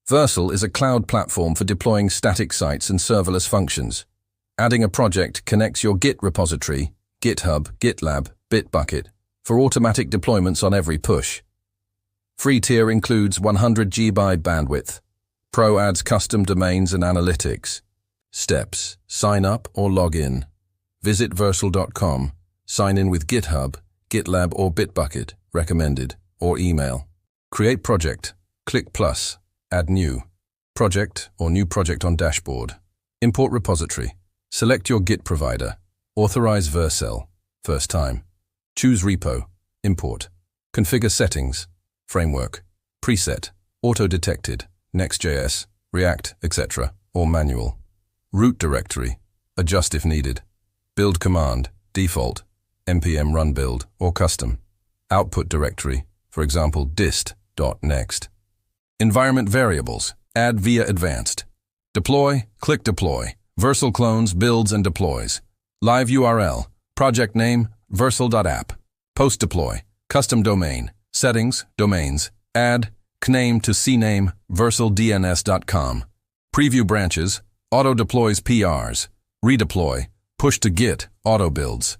Vercel is a cloud platform for deploying static sites and serverless functions. Adding a project connects your Git repository, GitHub, GitLab, Bitbucket, for automatic deployments on every push. Free tier includes 100 GB bandwidth. Pro adds custom domains and analytics. Steps: sign up or log in. Visit vercel.com, sign in with GitHub, GitLab or Bitbucket, recommended, or email. Create project, click plus, add new. Project or new project on dashboard. Import repository. Select your Git provider. Authorize Vercel, first time. Choose repo, import. Configure settings, framework, preset, auto-detected, Next.js, React, etc., or manual. Root directory, adjust if needed. Build command, default, npm run build, or custom. Output directory, for example dist.next. Environment variables, add via advanced. Deploy, click deploy. Vercel clones, builds, and deploys. Live URL, project name, vercel.app. Post deploy, custom domain, settings, domains, add, kname to cname, verceldns.com. Preview branches, auto deploys PRs. Redeploy, push to Git, auto builds.